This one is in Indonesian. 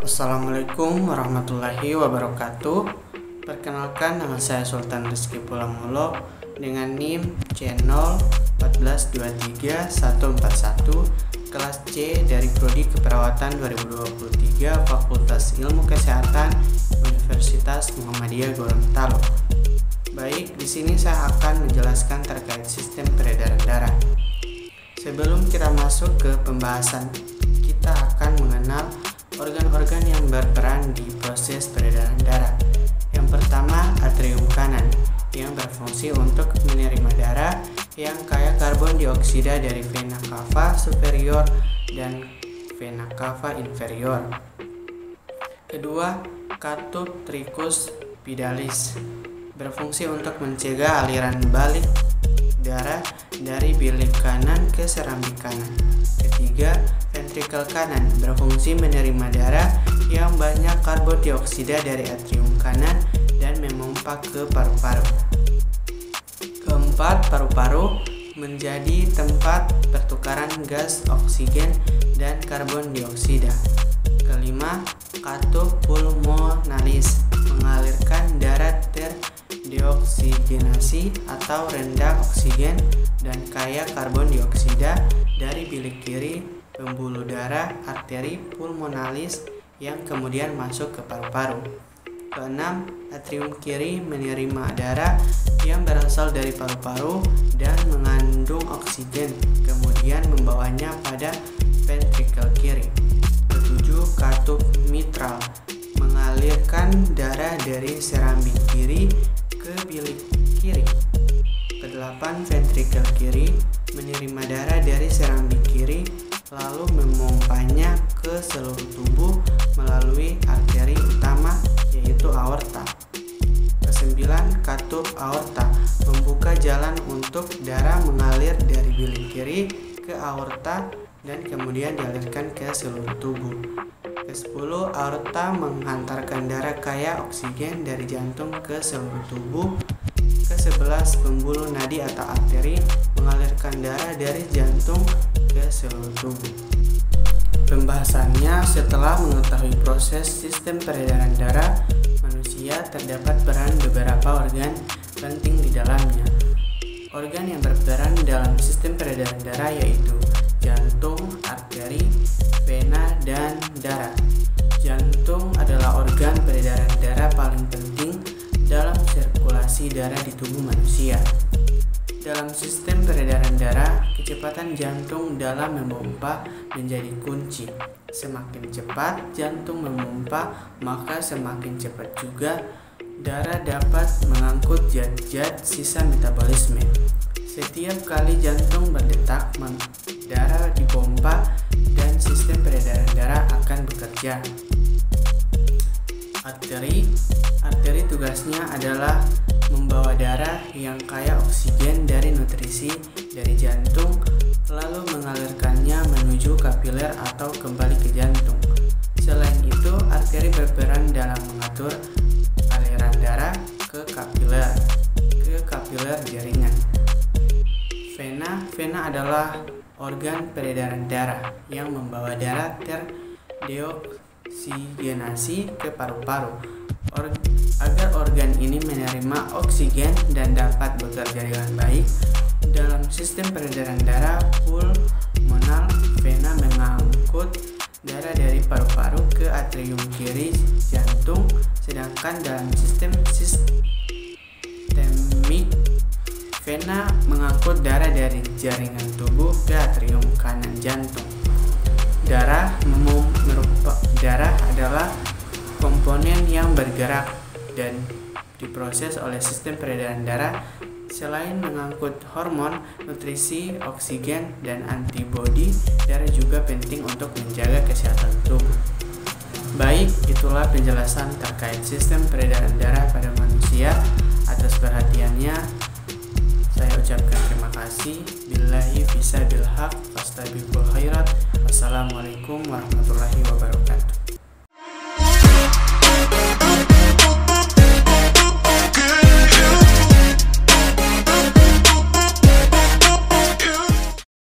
Assalamualaikum warahmatullahi wabarakatuh. Perkenalkan, nama saya Sultan Rizky Pulamulo dengan NIM C014234141 kelas C dari Prodi Keperawatan 2023 Fakultas Ilmu Kesehatan Universitas Muhammadiyah Gorontalo. Baik, di sini saya akan menjelaskan terkait sistem peredaran darah. Sebelum kita masuk ke pembahasan, kita akan mengenal organ-organ yang berperan di proses peredaran darah. Yang pertama, atrium kanan yang berfungsi untuk menerima darah yang kaya karbon dioksida dari vena cava superior dan vena cava inferior. Kedua, katup tricus pidalis berfungsi untuk mencegah aliran balik darah dari bilik kanan ke serambik kanan. Ketiga, ventrikel kanan berfungsi menerima darah yang banyak karbon dioksida dari atrium kanan dan memompa ke paru-paru. Keempat, paru-paru menjadi tempat pertukaran gas oksigen dan karbon dioksida. Kelima, katup pulmonalis mengalirkan darah terdioksigenasi atau rendah oksigen dan kaya karbon dioksida dari bilik kiri pembuluh darah arteri pulmonalis yang kemudian masuk ke paru-paru. Keenam, atrium kiri menerima darah yang berasal dari paru-paru dan mengandung oksigen, kemudian membawanya pada ventrikel kiri. Ketujuh, katup mitral mengalirkan darah dari serambik kiri ke bilik kiri. Kedelapan, ventrikel kiri menerima darah dari serambik kiri lalu memompanya ke seluruh tubuh melalui arteri utama yaitu aorta. Kesembilan, katup aorta membuka jalan untuk darah mengalir dari bilik kiri ke aorta dan kemudian dialirkan ke seluruh tubuh. Kesepuluh, aorta menghantarkan darah kaya oksigen dari jantung ke seluruh tubuh. Kesebelas, pembuluh nadi atau arteri mengalirkan darah dari jantung ke seluruh tubuh. Pembahasannya, setelah mengetahui proses sistem peredaran darah manusia, terdapat peran beberapa organ penting di dalamnya. Organ yang berperan dalam sistem peredaran darah yaitu jantung, arteri, vena, dan darah. Jantung adalah organ peredaran darah paling penting dalam sirkulasi darah di tubuh manusia. Dalam sistem peredaran darah, kecepatan jantung dalam memompa menjadi kunci. Semakin cepat jantung memompa, maka semakin cepat juga darah dapat mengangkut zat-zat sisa metabolisme. Setiap kali jantung berdetak, darah dipompa dan sistem peredaran darah akan bekerja. Arteri tugasnya adalah membawa darah yang kaya oksigen dari nutrisi dari jantung lalu mengalirkannya menuju kapiler atau kembali ke jantung. Selain itu, arteri berperan dalam mengatur aliran darah ke kapiler jaringan. Vena adalah organ peredaran darah yang membawa darah terdioksigenasi ke paru-paru. Agar organ ini menerima oksigen dan dapat bekerja dengan baik, dalam sistem peredaran darah pulmonal, vena mengangkut darah dari paru-paru ke atrium kiri jantung, sedangkan dalam sistemik, vena mengangkut darah dari jaringan tubuh ke atrium kanan jantung. Darah adalah komponen yang bergerak dan diproses oleh sistem peredaran darah. Selain mengangkut hormon, nutrisi, oksigen, dan antibodi, darah juga penting untuk menjaga kesehatan tubuh. Baik, itulah penjelasan terkait sistem peredaran darah pada manusia. Atas perhatiannya, saya ucapkan terima kasih. Billahi fisabilillah, fastabiqul khairat. Wassalamualaikum warahmatullahi wabarakatuh.